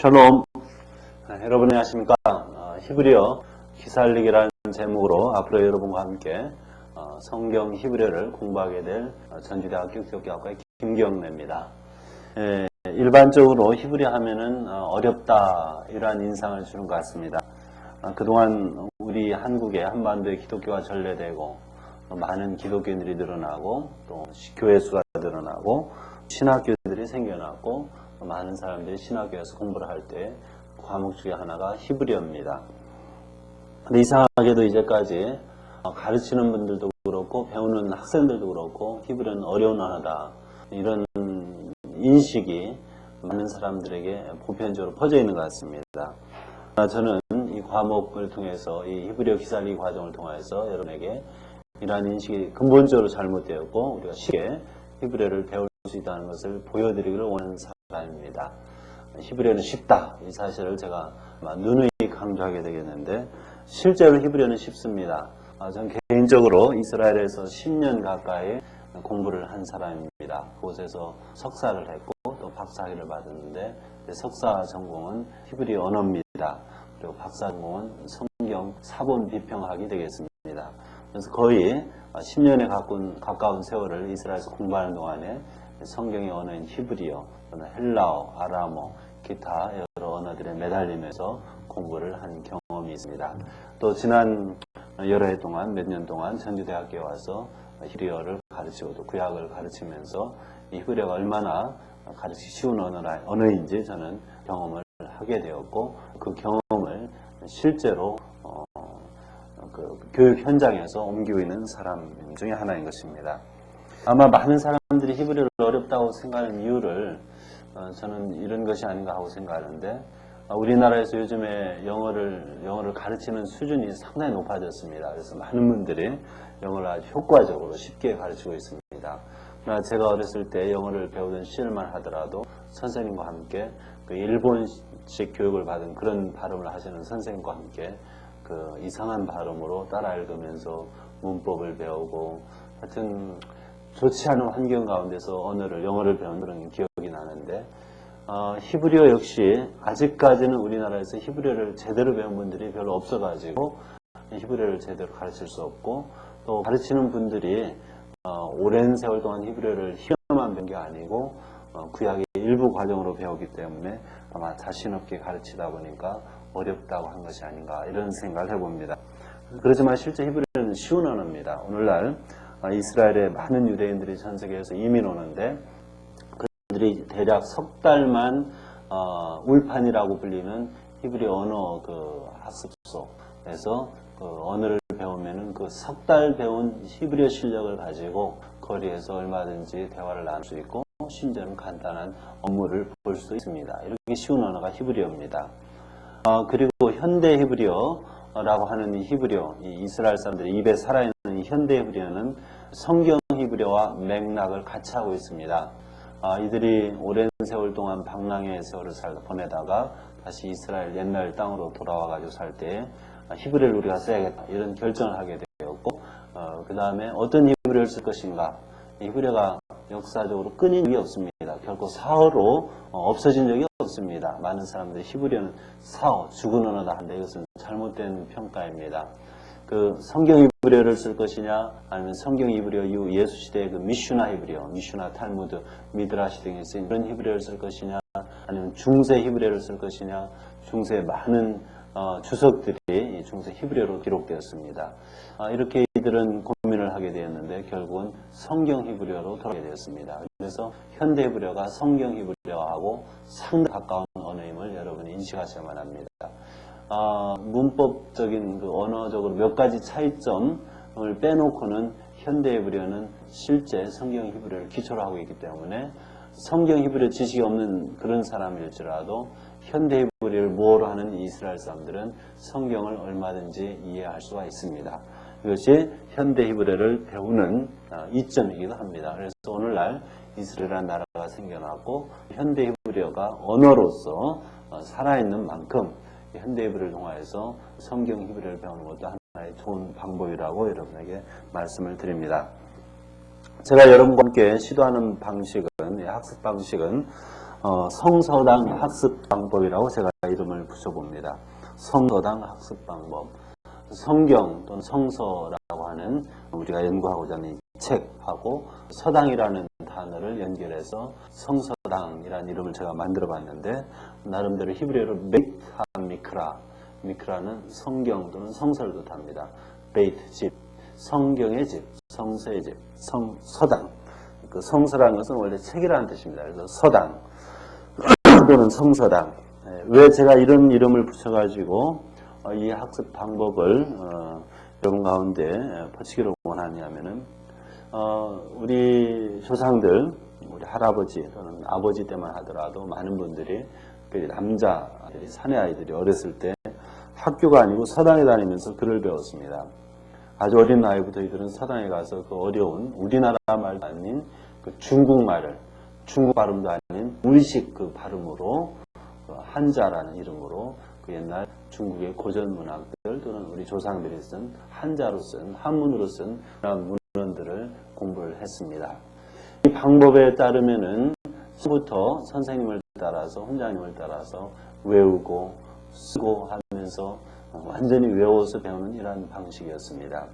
샬롬. 여러분 안녕하십니까? 히브리어 기살리기라는 제목으로 앞으로 여러분과 함께 성경 히브리어를 공부하게 될 전주대학교 기독교학과의 김경래입니다. 일반적으로 히브리어 하면은 어렵다 이러한 인상을 주는 것 같습니다. 그동안 우리 한국에 한반도에 기독교가 전래되고 많은 기독교인들이 늘어나고 또 교회 수가 늘어나고 신학교들이 생겨났고 많은 사람들이 신학교에서 공부를 할 때 과목 중에 하나가 히브리어입니다. 근데 이상하게도 이제까지 가르치는 분들도 그렇고 배우는 학생들도 그렇고 히브리어는 어려운 언어다 이런 인식이 많은 사람들에게 보편적으로 퍼져 있는 것 같습니다. 저는 이 과목을 통해서 이 히브리어 기살리기 과정을 통해서 여러분에게 이러한 인식이 근본적으로 잘못되었고 우리가 쉽게 히브리어를 배울 수 있다는 것을 보여드리기를 원하는 사람입니다. 히브리어는 쉽다 이 사실을 제가 누누이 강조하게 되겠는데 실제로 히브리어는 쉽습니다. 저는 개인적으로 이스라엘에서 10년 가까이 공부를 한 사람입니다. 그곳에서 석사를 했고 또 박사학위를 받았는데 석사 전공은 히브리어 언어입니다. 그리고 박사 전공은 성경 사본 비평학이 되겠습니다. 그래서 거의 10년에 가까운 세월을 이스라엘에서 공부하는 동안에 성경의 언어인 히브리어, 헬라어, 아람어, 기타 여러 언어들에 매달리면서 공부를 한 경험이 있습니다. 또 지난 여러 해 동안, 몇 년 동안 전주대학교에 와서 히브리어를 가르치고 또 구약을 가르치면서 이 히브리어가 얼마나 가르치기 쉬운 언어인지 저는 경험을 하게 되었고 그 경험을 실제로 그 교육 현장에서 옮기고 있는 사람 중에 하나인 것입니다. 아마 많은 사람들이 히브리어를 어렵다고 생각하는 이유를 저는 이런 것이 아닌가 하고 생각하는데 우리나라에서 요즘에 영어를 가르치는 수준이 상당히 높아졌습니다. 그래서 많은 분들이 영어를 아주 효과적으로 쉽게 가르치고 있습니다. 제가 어렸을 때 영어를 배우던 시절만 하더라도 선생님과 함께 그 일본식 교육을 받은 그런 발음을 하시는 선생님과 함께 그 이상한 발음으로 따라 읽으면서 문법을 배우고 하여튼 좋지 않은 환경 가운데서 영어를 배운 그런 기억이 나는데 히브리어 역시 아직까지는 우리나라에서 히브리어를 제대로 배운 분들이 별로 없어가지고 히브리어를 제대로 가르칠 수 없고 또 가르치는 분들이 오랜 세월 동안 히브리어를 희열만 배운 게 아니고 구약의 일부 과정으로 배우기 때문에 아마 자신 없게 가르치다 보니까 어렵다고 한 것이 아닌가 이런 생각을 해봅니다. 그렇지만 실제 히브리어는 쉬운 언어입니다. 오늘날 이스라엘에 많은 유대인들이 전 세계에서 이민 오는데 그들이 대략 석 달만 울판이라고 불리는 히브리어 언어 그 학습소에서 그 언어를 배우면은 그 석 달 배운 히브리어 실력을 가지고 거리에서 얼마든지 대화를 나눌 수 있고 심지어는 간단한 업무를 볼 수 있습니다. 이렇게 쉬운 언어가 히브리어입니다. 그리고 현대 히브리어라고 하는 이 히브리어, 이 이스라엘 사람들이 입에 살아있는 이 현대 히브리어는 성경 히브리어와 맥락을 같이 하고 있습니다. 이들이 오랜 세월 동안 방랑의 세월을 보내다가 다시 이스라엘 옛날 땅으로 돌아와가지고 살 때 히브리어를 우리가 써야겠다 이런 결정을 하게 되었고 그 다음에 어떤 히브리어를 쓸 것인가 히브리어가 역사적으로 끊인 적이 없습니다. 결코 사어로 없어진 적이 없습니다. 많은 사람들이 히브리어는 사어, 죽은 언어다 한데 이것은 잘못된 평가입니다. 그 성경 히브리어를 쓸 것이냐 아니면 성경 히브리어 이후 예수 시대의 그 미슈나 히브리어, 미슈나 탈무드, 미드라시 등에 쓰인 그런 히브리어를 쓸 것이냐 아니면 중세 히브리어를 쓸 것이냐 중세의 많은 주석들이 이 중세 히브리어로 기록되었습니다. 이렇게 이들은 고민을 하게 되었는데 결국은 성경 히브리어로 돌아가게 되었습니다. 그래서 현대 히브리어가 성경 히브리어하고 상당히 가까운 언어임을 여러분이 인식하셔야만 합니다. 문법적인 그 언어적으로 몇 가지 차이점을 빼놓고는 현대 히브리어는 실제 성경 히브리어를 기초로 하고 있기 때문에 성경 히브리어 지식이 없는 그런 사람일지라도 현대 히브리어를 모호로 하는 이스라엘 사람들은 성경을 얼마든지 이해할 수가 있습니다. 이것이 현대 히브리어를 배우는 이점이기도 합니다. 그래서 오늘날 이스라엘이라는 나라가 생겨났고 현대 히브리어가 언어로서 살아있는 만큼 현대 히브리어를 통해서 성경 히브리어를 배우는 것도 하나의 좋은 방법이라고 여러분에게 말씀을 드립니다. 제가 여러분과 함께 시도하는 방식은, 학습 방식은 성서당 학습 방법이라고 제가 이름을 붙여봅니다. 성서당 학습 방법. 성경 또는 성서라고 하는 우리가 연구하고자 하는 책하고 서당이라는 단어를 연결해서 성서당이라는 이름을 제가 만들어 봤는데, 나름대로 히브리어로 베이트 미크라, 미크라는 성경 또는 성서를 뜻합니다. 베이트, 집, 성경의 집, 성서의 집, 서당. 그 성서라는 것은 원래 책이라는 뜻입니다. 그래서 서당 또는 성서당. 왜 제가 이런 이름을 붙여가지고 이 학습 방법을 여러분 가운데 퍼치기를 원하냐면은, 우리 조상들, 우리 할아버지 또는 아버지 때만 하더라도 많은 분들이, 남자들이, 사내 아이들이 어렸을 때 학교가 아니고 서당에 다니면서 글을 배웠습니다. 아주 어린 나이부터 이들은 서당에 가서 그 어려운 우리나라 말도 아닌 그 중국말을, 중국 발음도 아닌 우리식 그 발음으로, 그 한자라는 이름으로 그 옛날 중국의 고전 문학들 또는 우리 조상들이 쓴 한자로 쓴, 한문으로 쓴 그런 문헌들을 공부를 했습니다. 이 방법에 따르면은 처음부터 선생님을 따라서, 훈장님을 따라서 외우고 쓰고 하면서 완전히 외워서 배우는 이러한 방식이었습니다.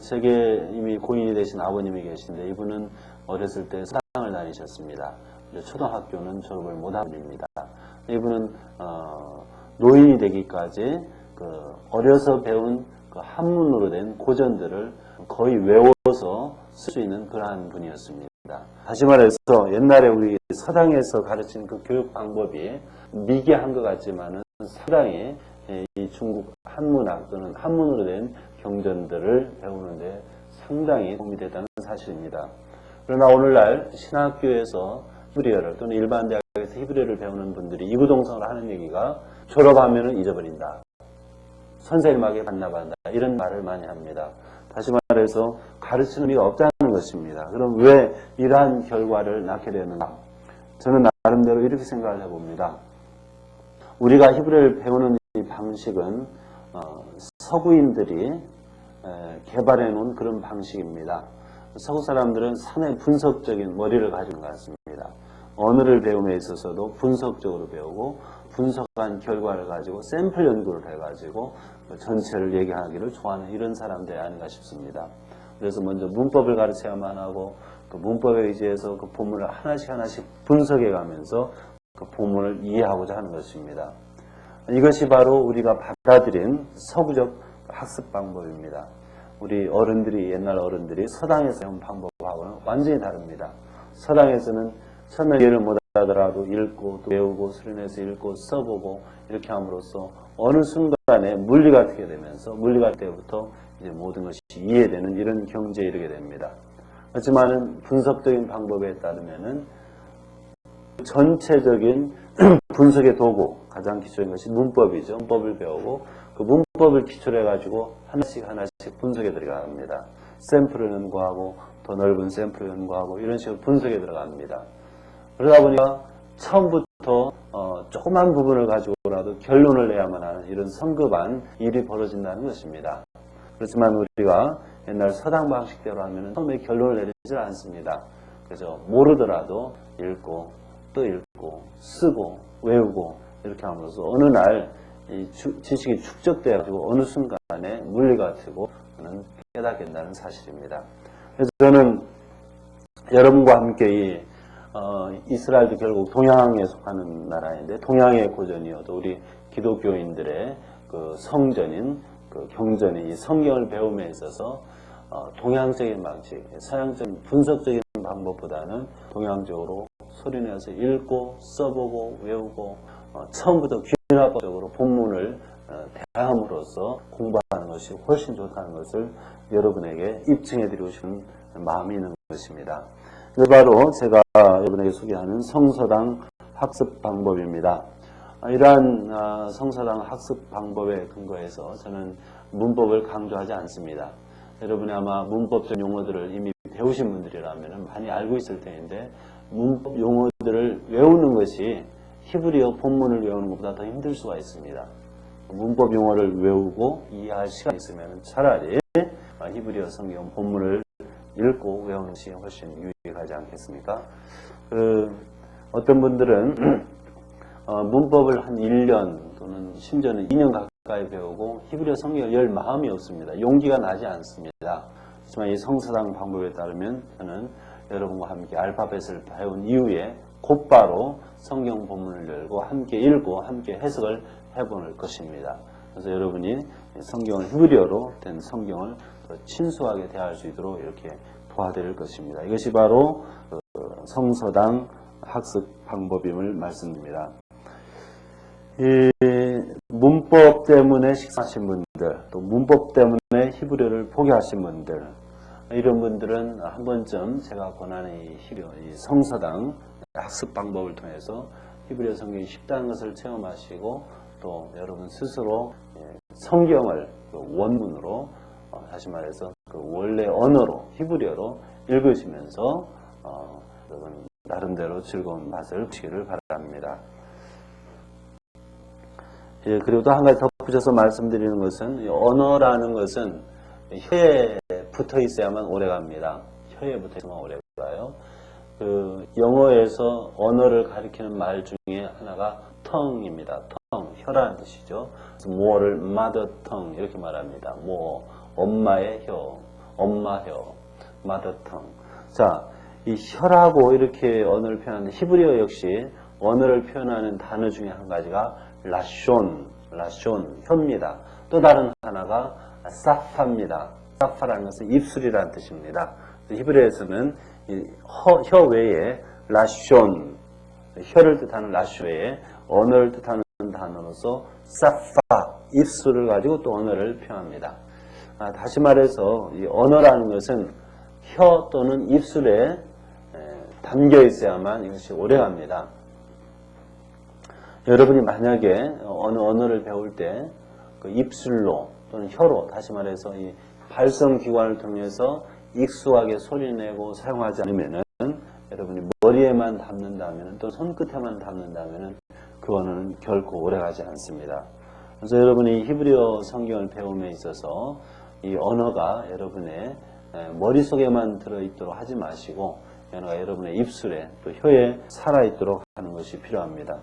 제게 이미 고인이 되신 아버님이 계신데, 이분은 어렸을 때 서당을 다니셨습니다. 초등학교는 졸업을 못한 분입니다. 이분은 노인이 되기까지 어려서 배운 그 한문으로 된 고전들을 거의 외워서 쓸 수 있는 그러한 분이었습니다. 다시 말해서 옛날에 우리 서당에서 가르친 그 교육 방법이 미개한 것 같지만은 상당히 이 중국 한문학 또는 한문으로 된 경전들을 배우는데 상당히 도움이 됐다는 사실입니다. 그러나 오늘날 신학교에서 히브리어를 또는 일반 대학에서 히브리어를 배우는 분들이 이구동성으로 하는 얘기가 졸업하면 잊어버린다, 선생님에게 반납한다, 이런 말을 많이 합니다. 다시 말해서 가르치는 의미가 없다는 것입니다. 그럼 왜 이러한 결과를 낳게 되는가? 저는 나름대로 이렇게 생각을 해봅니다. 우리가 히브리어를 배우는 이 방식은 서구인들이 개발해 놓은 그런 방식입니다. 서구 사람들은 상당히 분석적인 머리를 가진 것 같습니다. 언어를 배움에 있어서도 분석적으로 배우고, 분석한 결과를 가지고 샘플 연구를 해가지고 전체를 얘기하기를 좋아하는 이런 사람들이 아닌가 싶습니다. 그래서 먼저 문법을 가르쳐야만 하고, 그 문법에 의지해서 그 본문을 하나씩 분석해 가면서 그 본문을 이해하고자 하는 것입니다. 이것이 바로 우리가 받아들인 서구적 학습 방법입니다. 우리 어른들이, 옛날 어른들이 서당에서 배운 방법하고는 완전히 다릅니다. 서당에서는 처음에 이해를 못하더라도 읽고 또 외우고 수련해서 읽고 써보고 이렇게 함으로써 어느 순간에 물리가 트게 되면서, 물리가 때부터 이제 모든 것이 이해되는 이런 경지에 이르게 됩니다. 하지만은 분석적인 방법에 따르면은 전체적인 분석의 도구, 가장 기초인 것이 문법이죠. 문법을 배우고 그 문법을 기초로 해가지고 하나씩 분석에 들어갑니다. 샘플을 연구하고 더 넓은 샘플을 연구하고 이런 식으로 분석에 들어갑니다. 그러다 보니까 처음부터 조그만 부분을 가지고라도 결론을 내야만 하는 이런 성급한 일이 벌어진다는 것입니다. 그렇지만 우리가 옛날 서당 방식대로 하면 처음에 결론을 내리질 않습니다. 그래서 모르더라도 읽고 또 읽고 쓰고 외우고 이렇게 함으로써 어느 날 이 지식이 축적되어가지고 어느 순간에 물리가 트고 깨닫게 된다는 사실입니다. 그래서 저는 여러분과 함께 이 이스라엘도 결국 동양에 속하는 나라인데, 동양의 고전이어도 우리 기독교인들의 그 성전인 그 경전이, 이 성경을 배움에 있어서 동양적인 방식, 서양적인 분석적인 방법보다는 동양적으로 소리내서 읽고 써보고 외우고 처음부터 귀납적으로 본문을 대함으로써 공부하는 것이 훨씬 좋다는 것을 여러분에게 입증해드리고 싶은 마음이 있는 것입니다. 이게 바로 제가 여러분에게 소개하는 성서당 학습 방법입니다. 이러한 성서당 학습 방법에 근거해서 저는 문법을 강조하지 않습니다. 여러분이 아마 문법적 용어들을 이미 배우신 분들이라면 많이 알고 있을 텐데, 문법 용어들을 외우는 것이 히브리어 본문을 외우는 것보다 더 힘들 수가 있습니다. 문법 용어를 외우고 이해할 시간이 있으면 차라리 히브리어 성경 본문을 읽고 외우는 것이 훨씬 유익하지 않겠습니까? 어떤 분들은 문법을 한 1년 또는 심지어는 2년 가까이 배우고 히브리어 성경을 열 마음이 없습니다. 용기가 나지 않습니다. 하지만 이 성서당 방법에 따르면 저는 여러분과 함께 알파벳을 배운 이후에 곧바로 성경 본문을 열고 함께 읽고 함께 해석을 해보는 것입니다. 그래서 여러분이 성경을 히브리어로 된 성경을 더 친숙하게 대할 수 있도록 이렇게 도와드릴 것입니다. 이것이 바로 성서당 학습 방법임을 말씀드립니다. 이 문법 때문에 식사하신 분들, 또 문법 때문에 히브리어를 포기하신 분들, 이런 분들은 한 번쯤 제가 권하는 이 성서당 학습 방법을 통해서 히브리어 성경이 쉽다는 것을 체험하시고 또 여러분 스스로 성경을 원문으로 다시 말해서 그 원래 언어로 히브리어로 읽으시면서 여러분 나름대로 즐거운 맛을 보시기를 바랍니다. 그리고 또 한 가지 덧붙여서 말씀드리는 것은 언어라는 것은 혀에 붙어 있어야만 오래갑니다. 혀에 붙어 있어야만 오래가요. 그 영어에서 언어를 가리키는 말 중에 하나가 tongue입니다. tongue, 혀라는 뜻이죠. 그래서 뭐를 mother tongue 이렇게 말합니다. 뭐 엄마의 혀, 엄마 혀, mother tongue. 자, 이 혀라고 이렇게 언어를 표현하는데 히브리어 역시 언어를 표현하는 단어 중에 한 가지가 라숀, 혀입니다. 또 다른 하나가 사파입니다. 사파라는 것은 입술이라는 뜻입니다. 히브리어에서는 혀 외에 라숀, 혀를 뜻하는 라숀 외에 언어를 뜻하는 단어로서 사파, 입술을 가지고 또 언어를 표현합니다. 다시 말해서 이 언어라는 것은 혀 또는 입술에 담겨 있어야만 이것이 오래갑니다. 여러분이 만약에 어느 언어를 배울 때 그 입술로 또는 혀로 다시 말해서 이 발성기관을 통해서 익숙하게 소리내고 사용하지 않으면은 여러분이 머리에만 담는다면 또 손끝에만 담는다면 그 언어는 결코 오래가지 않습니다. 그래서 여러분이 히브리어 성경을 배움에 있어서 이 언어가 여러분의 머릿속에만 들어있도록 하지 마시고 언어가 여러분의 입술에 또 혀에 살아있도록 하는 것이 필요합니다.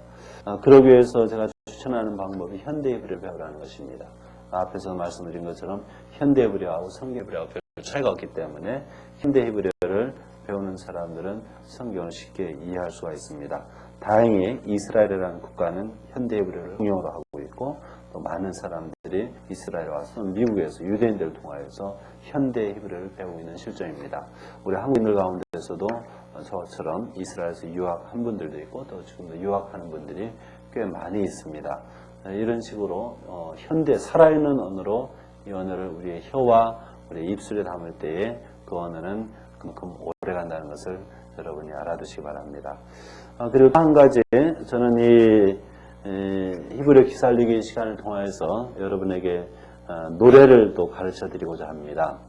그러기 위해서 제가 추천하는 방법이 현대 히브리어를 배우라는 것입니다. 앞에서 말씀드린 것처럼 현대 히브리어하고 성경 히브리어하고 별 차이가 없기 때문에 현대 히브리어를 배우는 사람들은 성경을 쉽게 이해할 수가 있습니다. 다행히 이스라엘이라는 국가는 현대 히브리어를 공용으로 하고 있고 또 많은 사람들이 이스라엘에 와서 미국에서 유대인들을 통하여서 현대 히브리어를 배우고 있는 실정입니다. 우리 한국인들 가운데서도 저처럼 이스라엘에서 유학한 분들도 있고 또 지금도 유학하는 분들이 꽤 많이 있습니다. 이런 식으로 현대 살아있는 언어로 이 언어를 우리의 혀와 우리의 입술에 담을 때에 그 언어는 그만큼 오래간다는 것을 여러분이 알아두시기 바랍니다. 그리고 한 가지 저는 이 히브리어 기살리기 시간을 통해서 여러분에게 노래를 또 가르쳐 드리고자 합니다.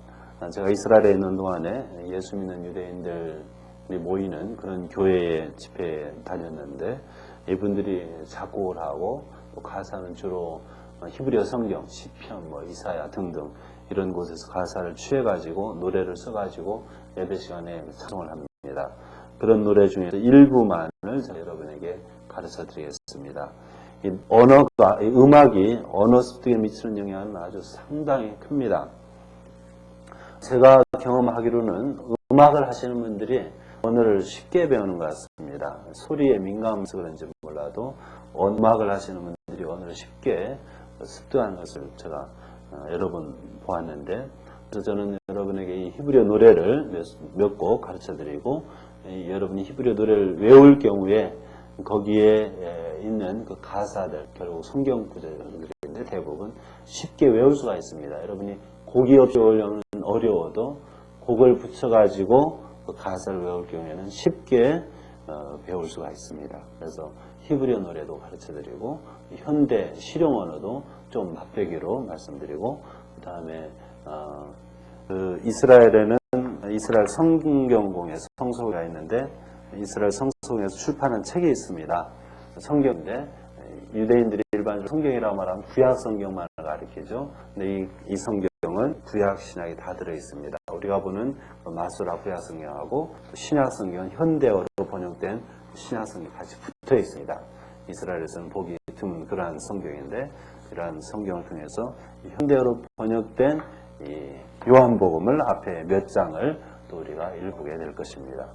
제가 이스라엘에 있는 동안에 예수 믿는 유대인들이 모이는 그런 교회의 집회에 다녔는데 이분들이 작곡을 하고 또 가사는 주로 히브리어 성경, 시편, 이사야 등등 이런 곳에서 가사를 취해가지고 노래를 써가지고 예배 시간에 찬송을 합니다. 그런 노래 중에서 일부만을 제가 여러분에게 가르쳐 드리겠습니다. 이 언어가, 이 음악이 언어 습득에 미치는 영향은 아주 상당히 큽니다. 제가 경험하기로는 음악을 하시는 분들이 언어를 쉽게 배우는 것 같습니다. 소리에 민감해서 그런지 몰라도 음악을 하시는 분들이 언어를 쉽게 습득하는 것을 제가 여러 번 보았는데, 그래서 저는 여러분에게 이 히브리어 노래를 몇 곡 가르쳐 드리고 여러분이 히브리어 노래를 외울 경우에 거기에 있는 그 가사들, 결국 성경 구절들인데 대부분 쉽게 외울 수가 있습니다. 여러분이 곡이 없이 외우려면 어려워도 곡을 붙여가지고 그 가사를 외울 경우에는 쉽게 배울 수가 있습니다. 그래서 히브리어 노래도 가르쳐드리고 현대 실용 언어도 좀 맛배기로 말씀드리고 그 다음에 이스라엘에는 이스라엘 성경공회 성서가 있는데 이스라엘 성서공회에서 출판한 책이 있습니다. 성경인데 유대인들이 일반적으로 성경이라고 말하면 구약 성경만을 가리키죠. 근데 이 성경은 구약 신약이 다 들어 있습니다. 우리가 보는 마수라 구약 성경하고 신약 성경은 현대어로 번역된 신약성이 같이 붙어 있습니다. 이스라엘에서는 보기 드문 그러한 성경인데, 이러한 성경을 통해서 현대어로 번역된 이 요한복음을 앞에 몇 장을 또 우리가 읽게 될 것입니다.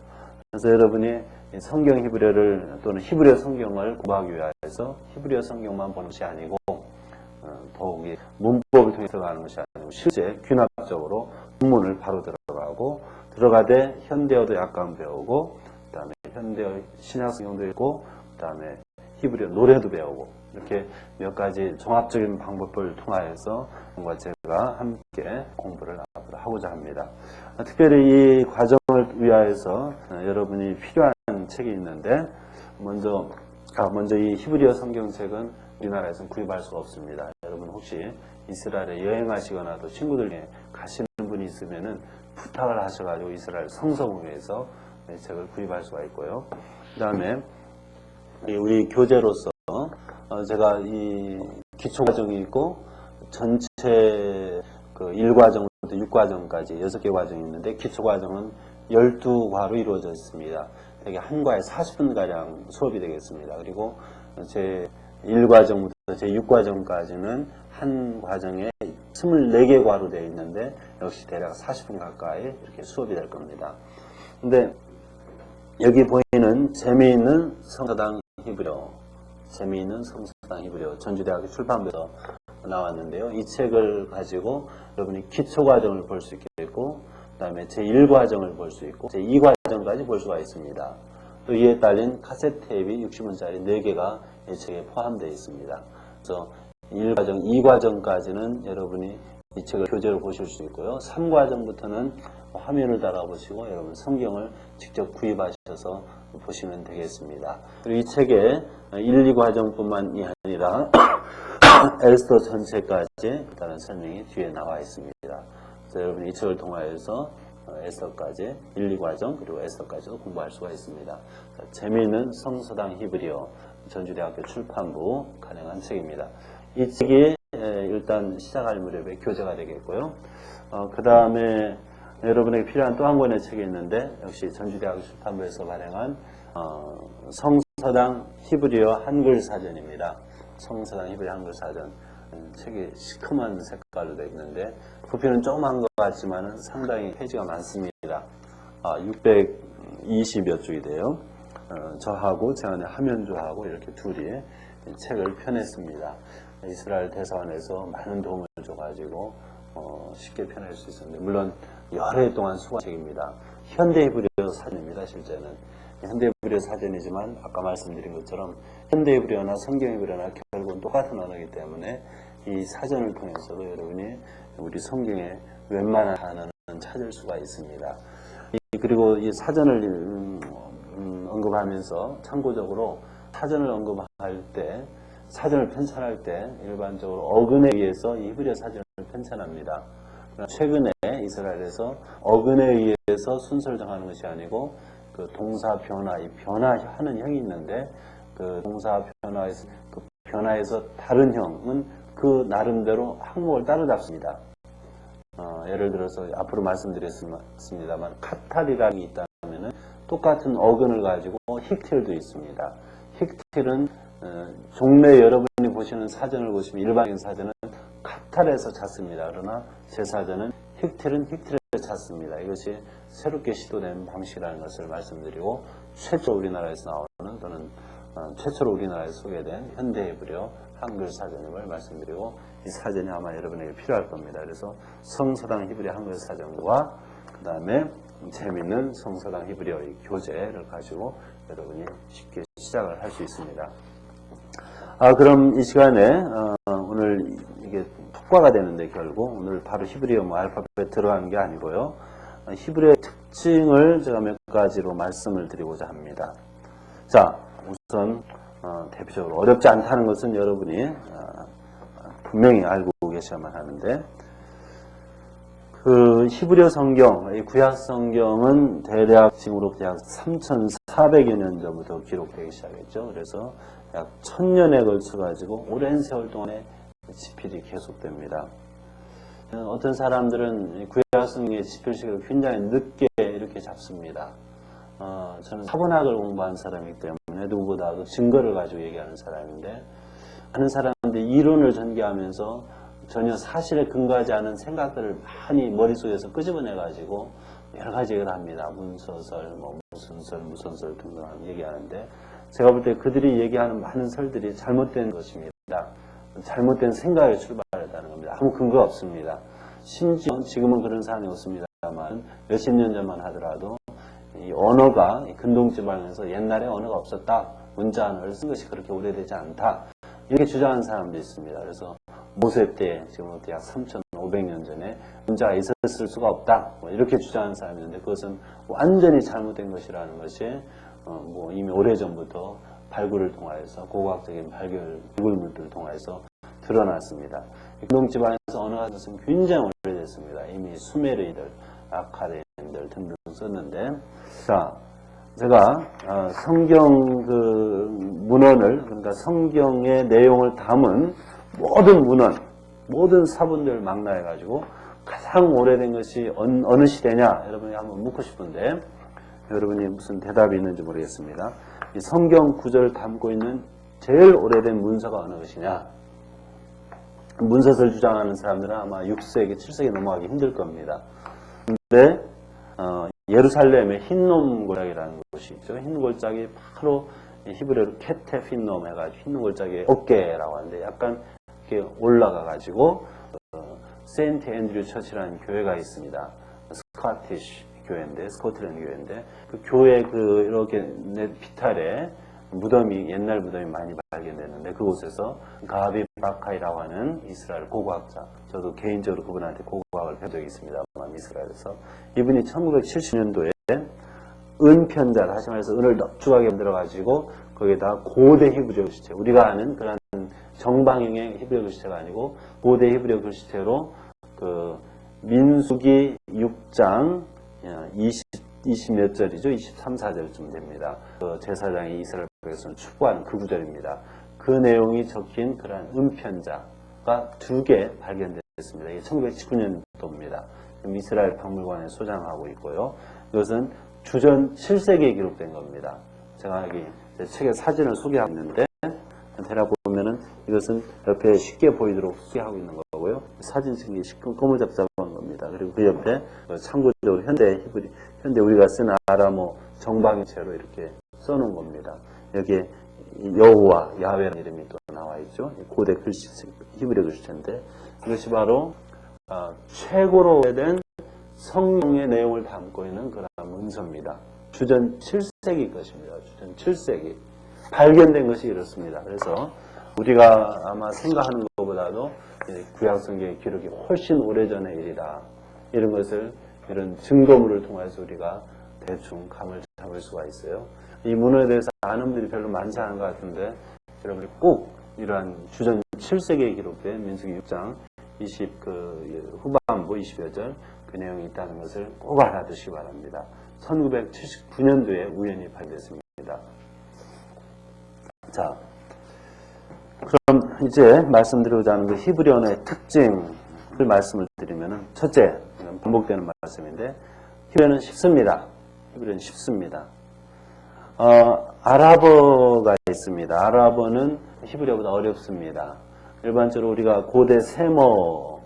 그래서 여러분이 성경 히브리어를 또는 히브리어 성경을 공부하기 위해서 히브리어 성경만 보는 것이 아니고 더욱이 문법을 통해서 가는 것이 아니고 실제 귀납적으로 본문을 바로 들어가되 현대어도 약간 배우고, 그 다음에 현대어 신약성경도 읽고, 그 다음에 히브리어 노래도 배우고, 이렇게 몇 가지 종합적인 방법을 통하여서 제가 함께 공부를 앞으로 하고자 합니다. 특별히 이 과정을 위하여서 여러분이 필요한 책이 있는데, 먼저 이 히브리어 성경책은 우리나라에서는 구입할 수가 없습니다. 여러분 혹시 이스라엘에 여행하시거나 또 친구들이 가시는 분이 있으면은 부탁을 하셔가지고 이스라엘 성서공회에서 이 책을 구입할 수가 있고요. 그 다음에 우리 교재로서 제가 이 기초과정이 있고 전체 그 1과정부터 6과정까지 6개 과정이 있는데, 기초과정은 12과로 이루어져 있습니다. 대개 한 과에 40분가량 수업이 되겠습니다. 그리고 제 1과정부터 제 6과정까지는 한 과정에 24개 과로 되어 있는데, 역시 대략 40분 가까이 이렇게 수업이 될 겁니다. 근데 여기 보이는 재미있는 성서당 히브리어, 전주대학교 출판부에서 나왔는데요. 이 책을 가지고 여러분이 기초과정을 볼 수 있겠고, 그 다음에 제1과정을 볼 수 있고, 제2과정까지 볼 수가 있습니다. 또 이에 딸린 카세트 테이프 60원짜리 4개가 이 책에 포함되어 있습니다. 그래서 1과정, 2과정까지는 여러분이 이 책을 교재로 보실 수 있고요. 3과정부터는 화면을 달아보시고 여러분 성경을 직접 구입하셔서 보시면 되겠습니다. 그리고 이 책에 1, 2과정뿐만이 아니라 에스더 전체까지 다른 설명이 뒤에 나와 있습니다. 그래서 여러분 이 책을 통하여서 에스더까지 1, 2과정 그리고 에스더까지도 공부할 수가 있습니다. 재미있는 성서당 히브리어, 전주대학교 출판부 간행한 책입니다. 이 책이 일단 시작할 무렵에 교재가 되겠고요. 그 다음에 여러분에게 필요한 또 한 권의 책이 있는데, 역시 전주대학교 출판부에서 발행한 성서당 히브리어 한글 사전입니다. 성서당 히브리어 한글 사전. 책이 시커먼 색깔로 되어 있는데, 부피는 조그만 것 같지만 상당히 페이지가 많습니다. 620여 쪽이 돼요. 저하고 제 안에 하면조하고 이렇게 둘이 책을 펴냈습니다. 이스라엘 대사관에서 많은 도움을 줘가지고 쉽게 펴낼 수 있었는데, 물론 여러 해 동안 수고한 책입니다. 현대 히브리어 사전입니다. 실제는 현대 히브리어 사전이지만 아까 말씀드린 것처럼 현대 히브리어나 성경 히브리어나 결국은 똑같은 언어이기 때문에 이 사전을 통해서도 여러분이 우리 성경의 웬만한 단어는 찾을 수가 있습니다. 그리고 이 사전을 언급하면서 참고적으로 사전을 언급할 때, 사전을 편찬할 때 일반적으로 어근에 의해서 이 히브리어 사전을 편찬합니다. 최근에 이스라엘에서 어근에 의해서 순서를 정하는 것이 아니고 그 동사 변화, 이 변화하는 형이 있는데, 그 동사 변화에서 그 변화에서 다른 형은 그 나름대로 항목을 따로잡습니다. 예를 들어서 앞으로 말씀드렸습니다만 카탈이라는 게 있다면 똑같은 어근을 가지고 힉틸도 있습니다. 힉틸은 종래 여러분이 보시는 사전을 보시면 일반적인 사전은 카탈에서 찾습니다. 그러나 제 사전은 힉틸은 힉틸에서 찾습니다. 이것이 새롭게 시도된 방식이라는 것을 말씀드리고, 최초 우리나라에서 나오는 또는 최초로 우리나라에서 소개된 현대 히브리어 한글 사전임을 말씀드리고, 이 사전이 아마 여러분에게 필요할 겁니다. 그래서 성서당 히브리어 한글 사전과 그 다음에 재미있는 성서당 히브리어 교재를 가지고 여러분이 쉽게 시작을 할 수 있습니다. 그럼 이 시간에 오늘 이게 특과가 되는데, 결국 오늘 바로 히브리어 알파벳 들어가는 게 아니고요. 히브리어의 특징을 제가 몇 가지로 말씀을 드리고자 합니다. 자, 우선 대표적으로 어렵지 않다는 것은 여러분이 분명히 알고 계셔야만 하는데, 그 히브리어 성경, 이 구약 성경은 대략 지금으로부터 약 3,400여 년 전부터 기록되기 시작했죠. 그래서 약 1000년에 걸쳐 가지고 오랜 세월 동안에 집필이 계속됩니다. 어떤 사람들은 구약 성경의 집필식을 굉장히 늦게 이렇게 잡습니다. 저는 사본학을 공부한 사람이기 때문에 누구보다도 증거를 가지고 얘기하는 사람인데, 많은 사람들이 이론을 전개하면서 전혀 사실에 근거하지 않은 생각들을 많이 머릿속에서 끄집어내가지고 여러 가지 얘기를 합니다. 문서설, 무슨 설 등등 얘기하는데, 제가 볼 때 그들이 얘기하는 많은 설들이 잘못된 것입니다. 잘못된 생각에 출발했다는 겁니다. 아무 근거가 없습니다. 심지어 지금은 그런 사람이 없습니다만 몇십 년 전만 하더라도 이 언어가 근동지방에서 옛날에 언어가 없었다. 문자 언어를 쓴 것이 그렇게 오래되지 않다. 이렇게 주장하는 사람도 있습니다. 그래서 모세 때 지금부터 약 3,500년 전에 문자가 있었을 수가 없다. 이렇게 주장하는 사람이 있는데 그것은 완전히 잘못된 것이라는 것이 이미 오래전부터 발굴을 통하여서 고고학적인 발굴물들을 통해서 드러났습니다. 근동지방에서 언어가 있었으면 굉장히 오래됐습니다. 이미 수메르이들, 아카데인들 등등 썼는데, 자, 제가 성경 그 문헌을, 그러니까 성경의 내용을 담은 모든 문헌, 모든 사본들을 망라해가지고 가장 오래된 것이 어느 시대냐 여러분이 한번 묻고 싶은데, 여러분이 무슨 대답이 있는지 모르겠습니다. 이 성경 구절을 담고 있는 제일 오래된 문서가 어느 것이냐? 문서설 주장하는 사람들은 아마 6세기, 7세기 넘어가기 힘들 겁니다. 근데 예루살렘의 흰놈 골짜기라는 곳이 있죠. 흰 골짜기 바로 히브리어로 케테프 흰놈 해가지고 흰 골짜기의 어깨라고 하는데 약간 이렇게 올라가가지고 세인트 앤드류 처치라는 교회가 있습니다. 스코티시 교회인데, 스코틀랜드 교회인데, 그 교회 그 이렇게 비탈에 무덤이, 옛날 무덤이 많이 발견됐는데 그곳에서 가비 바카이라고 하는 이스라엘 고고학자, 저도 개인적으로 그분한테 고고학을 배운 적이 있습니다만 이스라엘에서, 이분이 1970년도에 은편자, 다시 말해서 은을 넙죽하게 만들어가지고 거기에다 고대 히브리어 글씨체, 우리가 아는 그런 정방형의 히브리어 글씨체가 아니고 고대 히브리어 글씨체로 그 민수기 6장 20 몇 절이죠. 23, 4절쯤 됩니다. 그 제사장이 이스라엘 백성을 축복하는 그 구절입니다. 그 내용이 적힌 그러한 은편자가 2개 발견됐습니다. 이게 1919년도입니다. 이스라엘 박물관에 소장하고 있고요. 이것은 주전 7세기에 기록된 겁니다. 제가 여기 제 책에 사진을 소개하고 있는데, 대략 보면은 이것은 옆에 쉽게 보이도록 소개하고 있는 거고요. 사진 책이 꼬무잡잡한 겁니다. 그리고 그 옆에 참고적으로 현대 우리가 쓰는 아람어 정방위체로 이렇게 써놓은 겁니다. 여기에 여호와, 야훼라는 이름이 또 나와 있죠. 고대 글씨, 히브리 글씨체인데 이것이 바로 최고로 오래된 성경의 내용을 담고 있는 그런 문서입니다. 주전 7세기 것입니다. 주전 7세기. 발견된 것이 이렇습니다. 그래서 우리가 아마 생각하는 것보다도 구약성경의 기록이 훨씬 오래전의 일이다. 이런 것을, 이런 증거물을 통해서 우리가 대충 감을 잡을 수가 있어요. 이 문헌에 대해서 아는 분들이 별로 많지 않은 것 같은데, 여러분이 꼭 이러한 주전 7세기에 기록된 민수기 6장 후반부 20여 절 그 내용이 있다는 것을 꼭 알아두시기 바랍니다. 1979년도에 우연히 발견됐습니다. 자, 그럼 이제 말씀드리고자 하는 그 히브리 언어의 특징을 말씀을 드리면은, 첫째, 반복되는 말씀인데, 히브리어는 쉽습니다. 히브리어는 쉽습니다. 아랍어가 있습니다. 아랍어는 히브리어보다 어렵습니다. 일반적으로 우리가 고대 세머,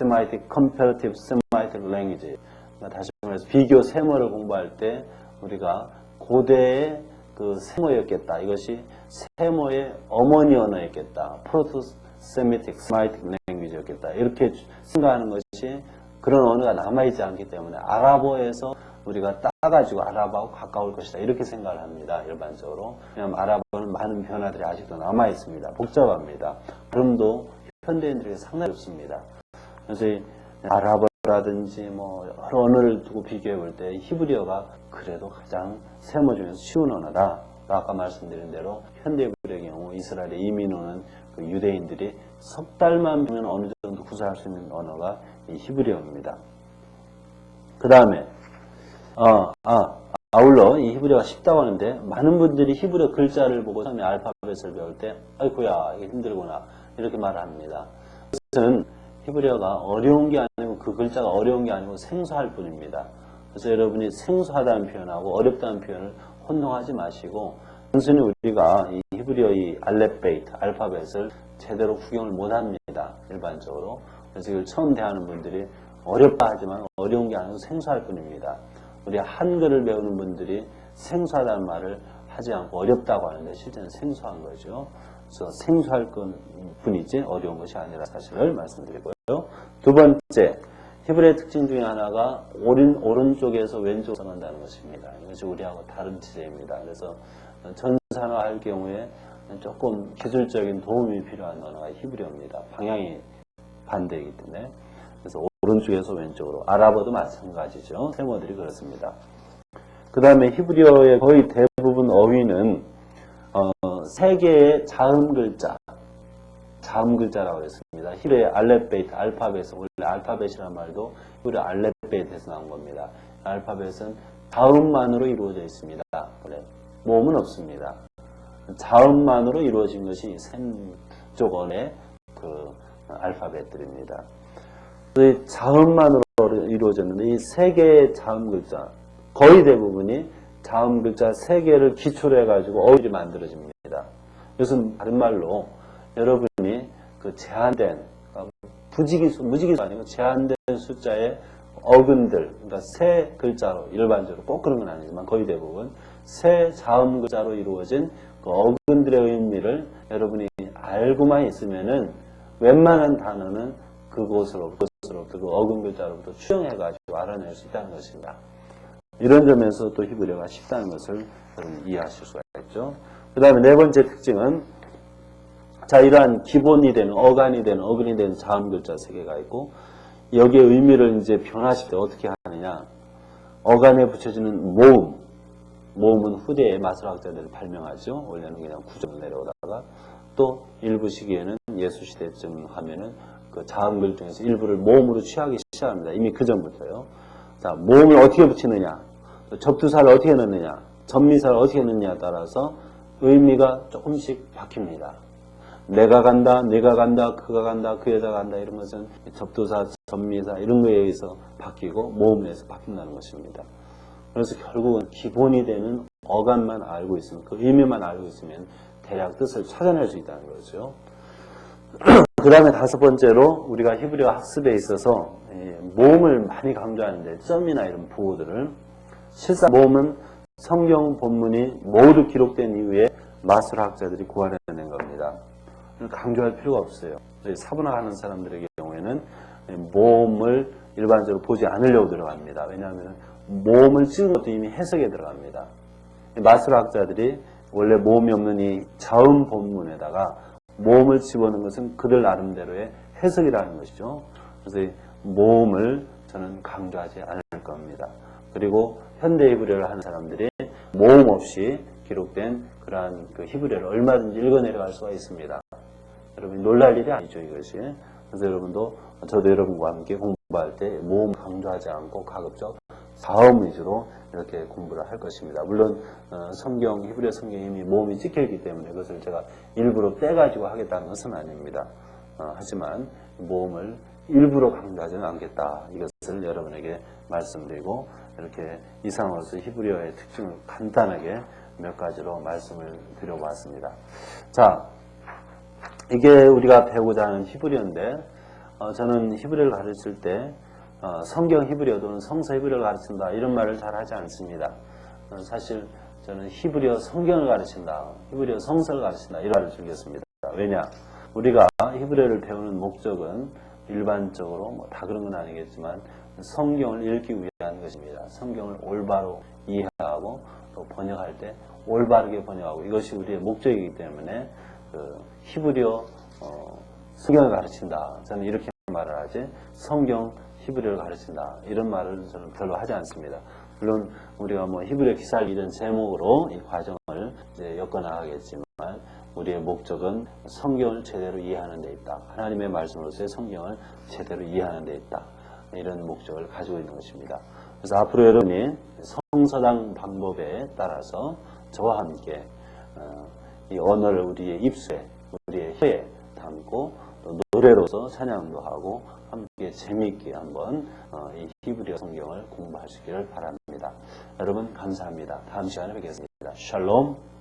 Semitic Comparative Semitic Language, 다시 말해서 비교 세머를 공부할 때 우리가 고대의 그 세머였겠다. 이것이 세머의 어머니 언어였겠다. Proto-Semitic Semitic Language였겠다. 이렇게 생각하는 것이, 그런 언어가 남아있지 않기 때문에 아랍어에서 우리가 따가지고 아랍어하고 가까울 것이다. 이렇게 생각을 합니다. 일반적으로. 왜냐하면 아랍어는 많은 변화들이 아직도 남아있습니다. 복잡합니다. 발음도 현대인들에게 상당히 좋습니다. 그래서 아랍어라든지 여러 언어를 두고 비교해 볼 때 히브리어가 그래도 가장 세머 중에서 쉬운 언어다. 아까 말씀드린 대로 현대 히브리어의 경우 이스라엘에 이민 오는 그 유대인들이 석 달만 보면 어느 정도 구사할 수 있는 언어가 이 히브리어입니다. 그 다음에 아울러 이 히브리어가 쉽다고 하는데, 많은 분들이 히브리어 글자를 보고 처음에 알파벳을 배울 때 아이고야 이게 힘들구나 이렇게 말을 합니다. 그것은 히브리어가 어려운 게 아니고, 그 글자가 어려운 게 아니고 생소할 뿐입니다. 그래서 여러분이 생소하다는 표현하고 어렵다는 표현을 혼동하지 마시고 단순히 우리가 이 히브리어 이 알파벳을 제대로 구경을 못합니다. 일반적으로. 그래서 이걸 처음 대하는 분들이 어렵다 하지만 어려운 게 아니고 생소할 뿐입니다. 우리 한글을 배우는 분들이 생소하다는 말을 하지 않고 어렵다고 하는데 실제는 생소한 거죠. 그래서 생소할 뿐이지 어려운 것이 아니라 사실을 말씀드리고요. 두 번째, 히브리의 특징 중에 하나가 오른쪽에서 왼쪽으로 한다는 것입니다. 이것이 우리하고 다른 지제입니다. 그래서 전산화할 경우에 조금 기술적인 도움이 필요한 언어가 히브리어입니다. 방향이 반대이기 때문에. 그래서 오른쪽에서 왼쪽으로. 아랍어도 마찬가지죠. 세모들이 그렇습니다. 그 다음에 히브리어의 거의 대부분 어휘는 세 개의 자음 글자라고 했습니다. 히브리어의 알파벳은 원래 알파벳이라는 말도 히브리어 알레벳에서 나온 겁니다. 알파벳은 자음만으로 이루어져 있습니다. 모음은 없습니다. 자음만으로 이루어진 것이 셈쪽 언의 그 알파벳들입니다. 자음만으로 이루어졌는데 이 세 개의 자음 글자 거의 대부분이 자음 글자 세 개를 기초로 해가지고 어휘를 만들어집니다. 이것은 다른 말로 여러분이 그 제한된 무지기수 아니고 제한된 숫자의 어근들, 그러니까 세 글자로 일반적으로 꼭 그런 건 아니지만 거의 대부분 세 자음 글자로 이루어진 그 어근들의 의미를 여러분이 알고만 있으면은 웬만한 단어는 그곳으로부터 그 어근 글자로부터 추정해가지고 알아낼 수 있다는 것입니다. 이런 점에서 또 히브리어가 쉽다는 것을 여러분 이해하실 수가 있죠. 그 다음에 네 번째 특징은 자, 이러한 기본이 되는, 어근이 되는 자음 글자 세 개가 있고, 여기에 의미를 이제 변화시킬 때 어떻게 하느냐. 어간에 붙여지는 모음은 후대에 마술학자들이 발명하죠. 원래는 그냥 구조로 내려오다가, 또 일부 시기에는 예수시대쯤 하면은 그 자음 글 중에서 일부를 모음으로 취하기 시작합니다. 이미 그 전부터요. 자, 모음을 어떻게 붙이느냐, 접두사를 어떻게 넣느냐, 전미사를 어떻게 넣느냐에 따라서 의미가 조금씩 바뀝니다. 내가 간다, 네가 간다, 그가 간다, 그 여자가 간다 이런 것은 접두사, 전미사 이런 거에 의해서 바뀌고 모음에 의해서 바뀐다는 것입니다. 그래서 결국은 기본이 되는 어간만 알고 있으면 그 의미만 알고 있으면 대략 뜻을 찾아낼 수 있다는 거죠. 그 다음에 다섯 번째로 우리가 히브리어 학습에 있어서 모음을 많이 강조하는데 점이나 이런 부호들을 실상 모음은 성경 본문이 모두 기록된 이후에 마술학자들이 구하려낸 겁니다. 강조할 필요가 없어요. 사분화하는 사람들의 경우에는 모음을 일반적으로 보지 않으려고 들어갑니다. 왜냐하면 모음을 찍은 것도 이미 해석에 들어갑니다. 마술학자들이 원래 모음이 없는 이 자음 본문에다가 모음을 집어넣은 것은 그들 나름대로의 해석이라는 것이죠. 그래서 이 모음을 저는 강조하지 않을 겁니다. 그리고 현대 히브리어를 하는 사람들이 모음 없이 기록된 그러한 그 히브리어를 얼마든지 읽어내려갈 수가 있습니다. 여러분이 놀랄 일이 아니죠, 이것이. 그래서 여러분도, 저도 여러분과 함께 공부할 때 모음 강조하지 않고 가급적 자음 위주로 이렇게 공부를 할 것입니다. 물론 히브리어 성경에 이미 모음이 찍혀있기 때문에 그것을 제가 일부러 떼가지고 하겠다는 것은 아닙니다. 하지만 모음을 일부러 강조하지는 않겠다. 이것을 여러분에게 말씀드리고 이렇게 이상으로서 히브리어의 특징을 간단하게 몇 가지로 말씀을 드려봤습니다. 자, 이게 우리가 배우고자 하는 히브리어인데 저는 히브리어를 가르칠 때 성경 히브리어 또는 성서 히브리어를 가르친다 이런 말을 잘 하지 않습니다. 사실 저는 히브리어 성경을 가르친다, 히브리어 성서를 가르친다 이런 말을 즐겼습니다. 왜냐? 우리가 히브리어를 배우는 목적은 일반적으로 뭐 다 그런 건 아니겠지만 성경을 읽기 위한 것입니다. 성경을 올바로 이해하고 또 번역할 때 올바르게 번역하고 이것이 우리의 목적이기 때문에 히브리어 성경을 가르친다. 저는 이렇게 말을 하지 성경 히브리어를 가르친다. 이런 말을 저는 별로 하지 않습니다. 물론 우리가 뭐 히브리어 기사를 이런 제목으로 이 과정을 이제 엮어나가겠지만 우리의 목적은 성경을 제대로 이해하는 데 있다. 하나님의 말씀으로서의 성경을 제대로 이해하는 데 있다. 이런 목적을 가지고 있는 것입니다. 그래서 앞으로 여러분이 성서당 방법에 따라서 저와 함께 이 언어를 우리의 입술에, 우리의 혀에 담고 또 노래로서 찬양도 하고 함께 재미있게 한번 이 히브리어 성경을 공부하시기를 바랍니다. 여러분 감사합니다. 다음 시간에 뵙겠습니다. 샬롬.